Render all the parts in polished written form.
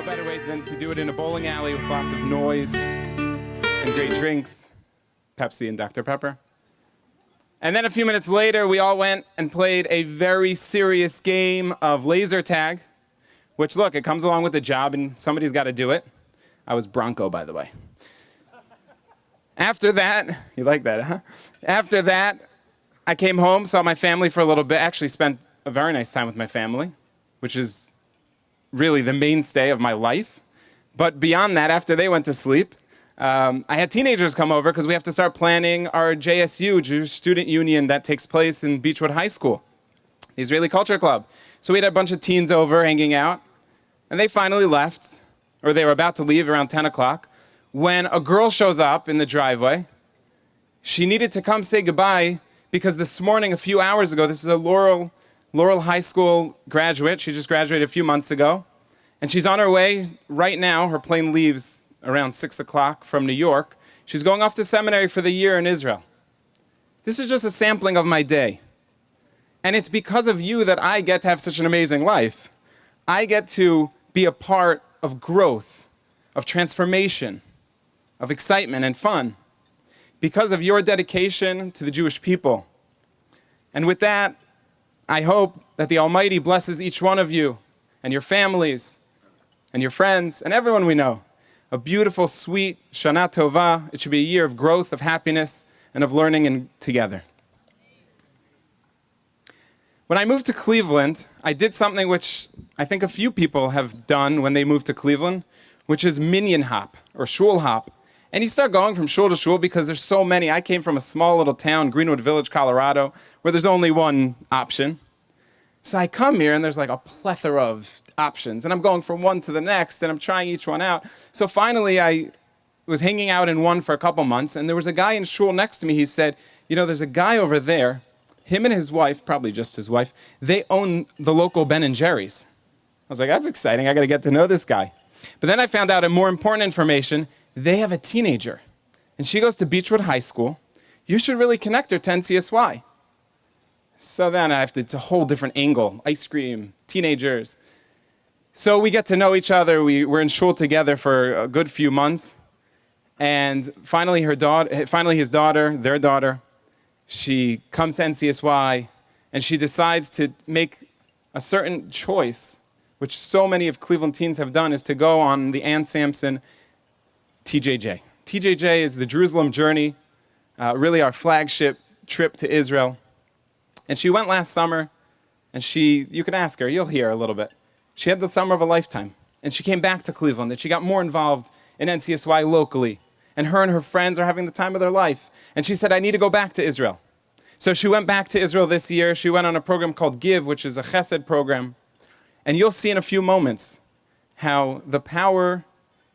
No better way than to do it in a bowling alley with lots of noise and great drinks, Pepsi and Dr. Pepper. And then a few minutes later, we all went and played a very serious game of laser tag, which, look, it comes along with the job, and somebody's got to do it. I was Bronco, by the way. After that, you like that, huh? After that, I came home, saw my family for a little bit, actually spent a very nice time with my family, which is really the mainstay of my life. But beyond that, after they went to sleep, I had teenagers come over because we have to start planning our JSU, Jewish Student Union, that takes place in Beechwood High School, the Israeli Culture Club. So we had a bunch of teens over hanging out, and they finally left, or they were about to leave around 10 o'clock, when a girl shows up in the driveway. She needed to come say goodbye because this morning, a few hours ago, this is a Laurel High School graduate. She just graduated a few months ago. And she's on her way right now. Her plane leaves around 6 o'clock from New York. She's going off to seminary for the year in Israel. This is just a sampling of my day. And it's because of you that I get to have such an amazing life. I get to be a part of growth, of transformation, of excitement and fun, because of your dedication to the Jewish people. And with that, I hope that the Almighty blesses each one of you and your families and your friends and everyone we know. A beautiful, sweet Shana Tova. It should be a year of growth, of happiness, and of learning together. When I moved to Cleveland, I did something which I think a few people have done when they moved to Cleveland, which is minyan hop or shul hop. And you start going from shul to shul because there's so many. I came from a small little town, Greenwood Village, Colorado, where there's only one option. So I come here and there's like a plethora of options. And I'm going from one to the next and I'm trying each one out. So finally I was hanging out in one for a couple months and there was a guy in shul next to me. He said, you know, there's a guy over there, him and his wife, probably just his wife, they own the local Ben & Jerry's. I was like, that's exciting. I got to get to know this guy. But then I found out, a more important information, they have a teenager, and she goes to Beechwood High School. You should really connect her to NCSY. So then it's a whole different angle, ice cream, teenagers. So we get to know each other. We're in shul together for a good few months. And finally, their daughter, she comes to NCSY, and she decides to make a certain choice, which so many of Cleveland teens have done, is to go on the Ann Sampson TJJ. TJJ is the Jerusalem Journey, really our flagship trip to Israel. And she went last summer, and you can ask her, you'll hear a little bit. She had the summer of a lifetime, and she came back to Cleveland, and she got more involved in NCSY locally. And her friends are having the time of their life. And she said, I need to go back to Israel. So she went back to Israel this year. She went on a program called Give, which is a chesed program. And you'll see in a few moments how the power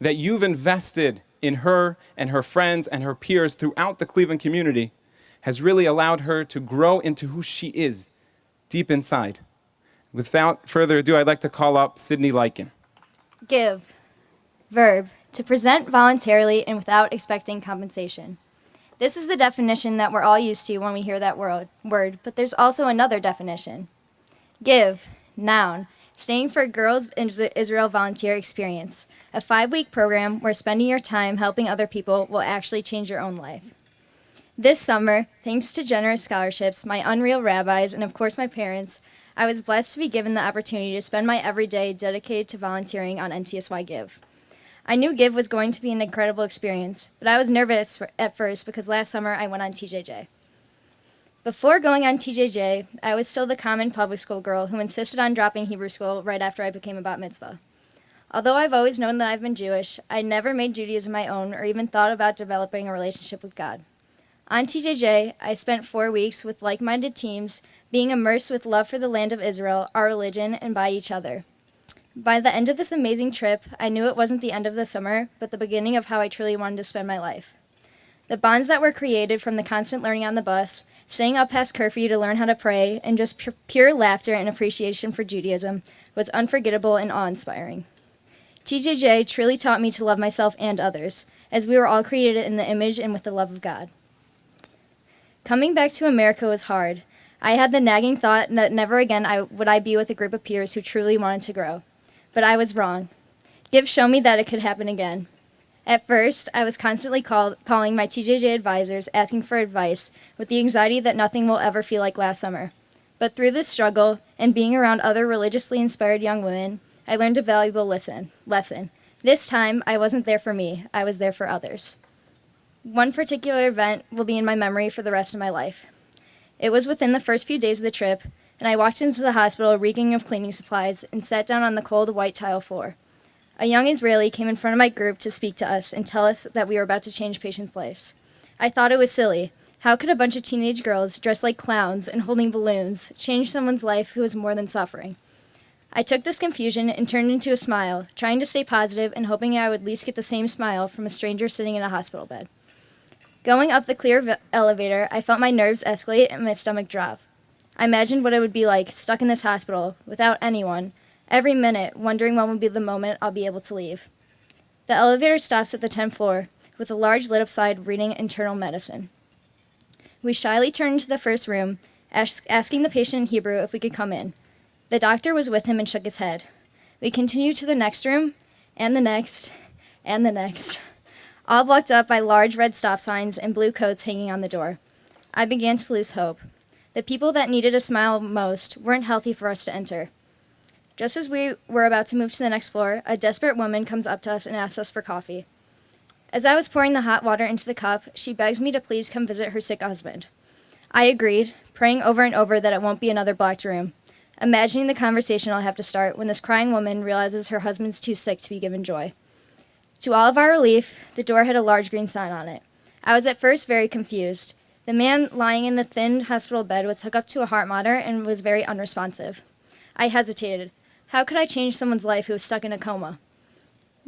that you've invested in her and her friends and her peers throughout the Cleveland community has really allowed her to grow into who she is deep inside. Without further ado, I'd like to call up Sydney Lykin. Give. Verb. To present voluntarily and without expecting compensation. This is the definition that we're all used to when we hear that word, but there's also another definition. Give. Noun. Staying for Girls Israel Volunteer Experience, a 5-week program where spending your time helping other people will actually change your own life. This summer, thanks to generous scholarships, my unreal rabbis, and of course my parents, I was blessed to be given the opportunity to spend my everyday dedicated to volunteering on NCSY Give. I knew Give was going to be an incredible experience, but I was nervous at first because last summer I went on TJJ. Before going on TJJ, I was still the common public school girl who insisted on dropping Hebrew school right after I became a bat mitzvah. Although I've always known that I've been Jewish, I never made Judaism my own or even thought about developing a relationship with God. On TJJ, I spent 4 weeks with like-minded teams, being immersed with love for the land of Israel, our religion, and by each other. By the end of this amazing trip, I knew it wasn't the end of the summer, but the beginning of how I truly wanted to spend my life. The bonds that were created from the constant learning on the bus, staying up past curfew to learn how to pray, and just pure laughter and appreciation for Judaism was unforgettable and awe-inspiring. TJJ truly taught me to love myself and others, as we were all created in the image and with the love of God. Coming back to America was hard. I had the nagging thought that never again would I be with a group of peers who truly wanted to grow. But I was wrong. Give showed me that it could happen again. At first, I was constantly calling my TJJ advisors asking for advice with the anxiety that nothing will ever feel like last summer. But through this struggle and being around other religiously inspired young women, I learned a valuable lesson. This time, I wasn't there for me, I was there for others. One particular event will be in my memory for the rest of my life. It was within the first few days of the trip, and I walked into the hospital reeking of cleaning supplies and sat down on the cold white tile floor. A young Israeli came in front of my group to speak to us and tell us that we were about to change patients' lives. I thought it was silly. How could a bunch of teenage girls dressed like clowns and holding balloons change someone's life who was more than suffering? I took this confusion and turned into a smile, trying to stay positive and hoping I would at least get the same smile from a stranger sitting in a hospital bed. Going up the clear elevator, I felt my nerves escalate and my stomach drop. I imagined what it would be like, stuck in this hospital, without anyone, every minute, wondering when would be the moment I'll be able to leave. The elevator stops at the 10th floor, with a large lit-up sign reading internal medicine. We shyly turned into the first room, asking the patient in Hebrew if we could come in. The doctor was with him and shook his head. We continued to the next room, and the next, and the next, all blocked up by large red stop signs and blue coats hanging on the door. I began to lose hope. The people that needed a smile most weren't healthy for us to enter. Just as we were about to move to the next floor, a desperate woman comes up to us and asks us for coffee. As I was pouring the hot water into the cup, she begs me to please come visit her sick husband. I agreed, praying over and over that it won't be another blocked room, imagining the conversation I'll have to start when this crying woman realizes her husband's too sick to be given joy. To all of our relief, the door had a large green sign on it. I was at first very confused. The man lying in the thin hospital bed was hooked up to a heart monitor and was very unresponsive. I hesitated. How could I change someone's life who was stuck in a coma?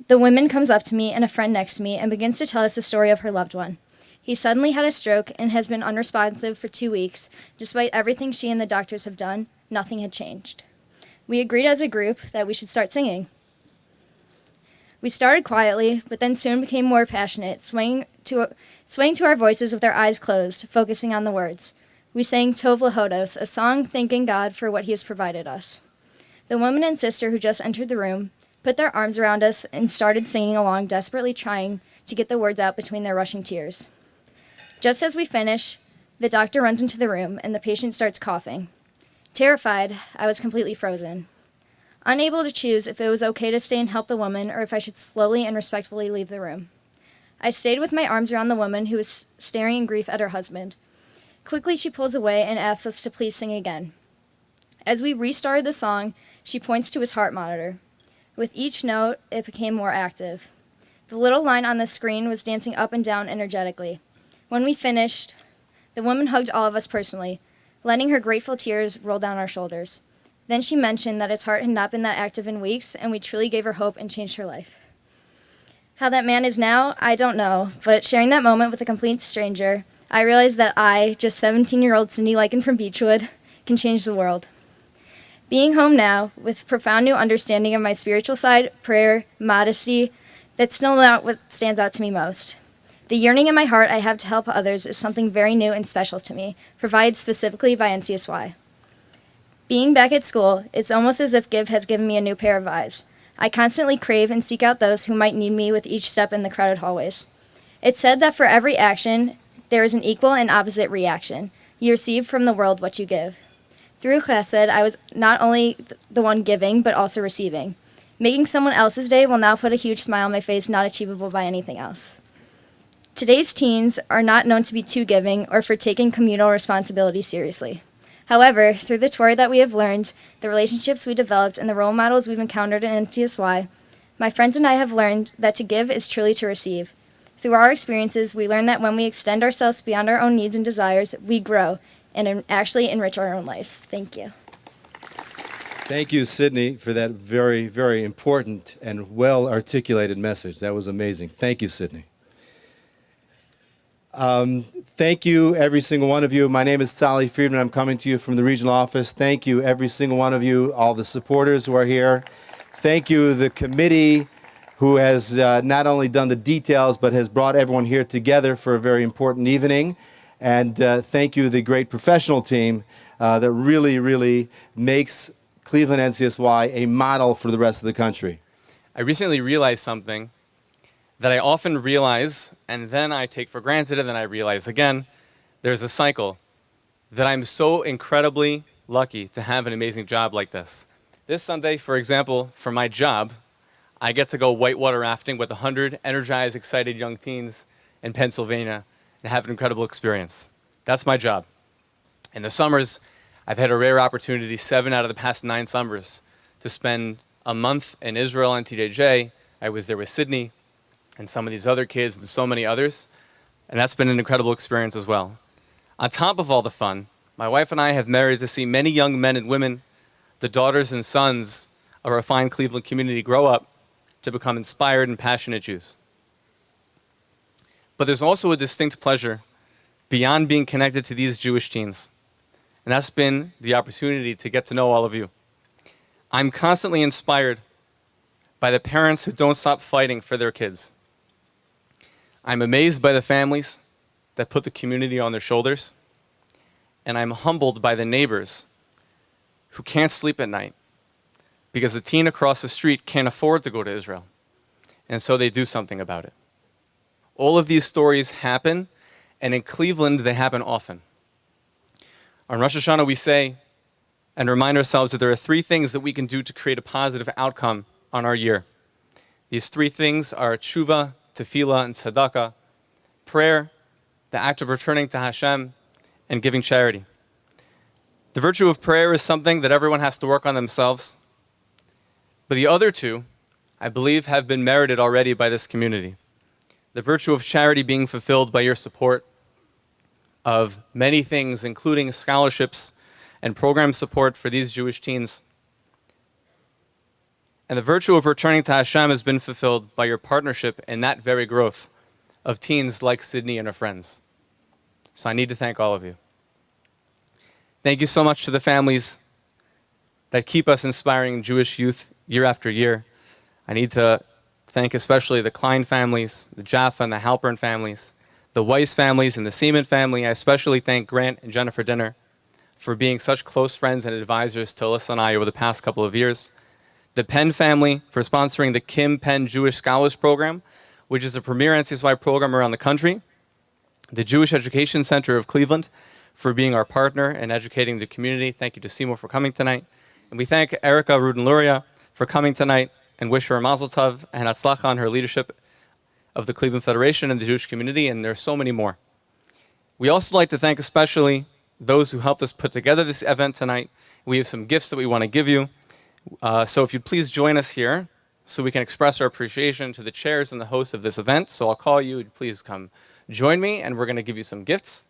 The woman comes up to me and a friend next to me and begins to tell us the story of her loved one. He suddenly had a stroke and has been unresponsive for 2 weeks. Despite everything she and the doctors have done, nothing had changed. We agreed as a group that we should start singing. We started quietly, but then soon became more passionate, swaying to our voices with our eyes closed, focusing on the words. We sang Tov Lahodos, a song thanking God for what he has provided us. The woman and sister who just entered the room put their arms around us and started singing along, desperately trying to get the words out between their rushing tears. Just as we finish, the doctor runs into the room and the patient starts coughing. Terrified, I was completely frozen. Unable to choose if it was okay to stay and help the woman or if I should slowly and respectfully leave the room. I stayed with my arms around the woman who was staring in grief at her husband. Quickly, she pulls away and asks us to please sing again. As we restarted the song, she points to his heart monitor. With each note, it became more active. The little line on the screen was dancing up and down energetically. When we finished, the woman hugged all of us personally, letting her grateful tears roll down our shoulders. Then she mentioned that his heart had not been that active in weeks, and we truly gave her hope and changed her life. How that man is now, I don't know, but sharing that moment with a complete stranger, I realized that I, just 17-year-old Cindy Lycan from Beechwood, can change the world. Being home now, with profound new understanding of my spiritual side, prayer, modesty, that's still not what stands out to me most. The yearning in my heart I have to help others is something very new and special to me, provided specifically by NCSY. Being back at school, it's almost as if Give has given me a new pair of eyes. I constantly crave and seek out those who might need me with each step in the crowded hallways. It's said that for every action, there is an equal and opposite reaction. You receive from the world what you give. Through Chesed, I was not only the one giving, but also receiving. Making someone else's day will now put a huge smile on my face, not achievable by anything else. Today's teens are not known to be too giving or for taking communal responsibility seriously. However, through the Torah that we have learned, the relationships we developed, and the role models we've encountered in NCSY, my friends and I have learned that to give is truly to receive. Through our experiences, we learn that when we extend ourselves beyond our own needs and desires, we grow and actually enrich our own lives. Thank you. Thank you, Sydney, for that very, very important and well-articulated message. That was amazing. Thank you, Sydney. Thank you, every single one of you. My name is Sally Friedman. I'm coming to you from the regional office. Thank you, every single one of you, all the supporters who are here. Thank you, the committee, who has not only done the details, but has brought everyone here together for a very important evening. And thank you, the great professional team that really, really makes Cleveland NCSY a model for the rest of the country. I recently realized something that I often realize, and then I take for granted, and then I realize again. There's a cycle that I'm so incredibly lucky to have an amazing job like this. This Sunday, for example, for my job, I get to go whitewater rafting with 100 energized, excited young teens in Pennsylvania and have an incredible experience. That's my job. In the summers, I've had a rare opportunity, 7 out of the past 9 summers, to spend a month in Israel and TJJ. I was there with Sydney and some of these other kids and so many others, and that's been an incredible experience as well. On top of all the fun, my wife and I have merited to see many young men and women, the daughters and sons of our fine Cleveland community, grow up to become inspired and passionate Jews. But there's also a distinct pleasure beyond being connected to these Jewish teens, and that's been the opportunity to get to know all of you. I'm constantly inspired by the parents who don't stop fighting for their kids. I'm amazed by the families that put the community on their shoulders, and I'm humbled by the neighbors who can't sleep at night because the teen across the street can't afford to go to Israel, and so they do something about it. All of these stories happen, and in Cleveland, they happen often. On Rosh Hashanah, we say and remind ourselves that there are 3 things that we can do to create a positive outcome on our year. These 3 things are tshuva, tefillah, and tzedakah, prayer, the act of returning to Hashem, and giving charity. The virtue of prayer is something that everyone has to work on themselves. But the other 2, I believe, have been merited already by this community. The virtue of charity being fulfilled by your support of many things, including scholarships and program support for these Jewish teens. And the virtue of returning to Hashem has been fulfilled by your partnership in that very growth of teens like Sydney and her friends. So I need to thank all of you. Thank you so much to the families that keep us inspiring Jewish youth year after year. I need to thank especially the Klein families, the Jaffa and the Halpern families, the Weiss families and the Seaman family. I especially thank Grant and Jennifer Dinner for being such close friends and advisors to Alyssa and I over the past couple of years. The Penn family for sponsoring the Kim Penn Jewish Scholars Program, which is a premier NCSY program around the country. The Jewish Education Center of Cleveland for being our partner and educating the community. Thank you to Seymour for coming tonight. And we thank Erica Ruden-Luria for coming tonight and wish her a mazel tov and hatzlacha on her leadership of the Cleveland Federation and the Jewish community, and there are so many more. We also like to thank especially those who helped us put together this event tonight. We have some gifts that we want to give you. So if you'd please join us here so we can express our appreciation to the chairs and the hosts of this event. So I'll call you, please come join me, and we're going to give you some gifts.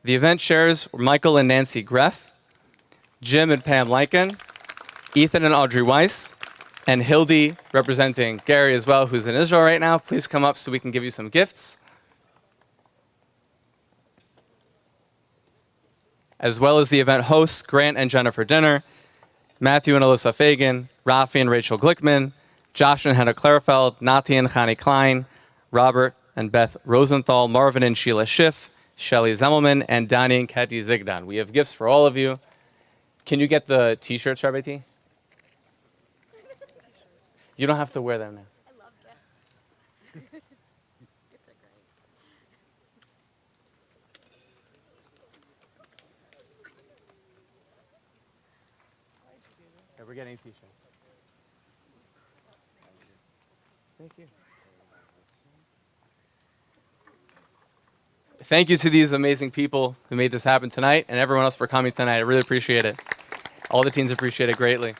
The event chairs were Michael and Nancy Greff, Jim and Pam Lycan, Ethan and Audrey Weiss, and Hildy representing Gary as well, who's in Israel right now. Please come up so we can give you some gifts. As well as the event hosts, Grant and Jennifer Dinner, Matthew and Alyssa Fagan, Rafi and Rachel Glickman, Josh and Hannah Klarfeld, Nati and Chani Klein, Robert and Beth Rosenthal, Marvin and Sheila Schiff, Shelly Zemmelman, and Donnie and Ketty Zigdan. We have gifts for all of you. Can you get the t-shirts, Rabbi T? You don't have to wear them now. I love gifts. Gifts are great. Okay, we're getting t-shirts. Thank you. Thank you to these amazing people who made this happen tonight and everyone else for coming tonight. I really appreciate it. All the teens appreciate it greatly.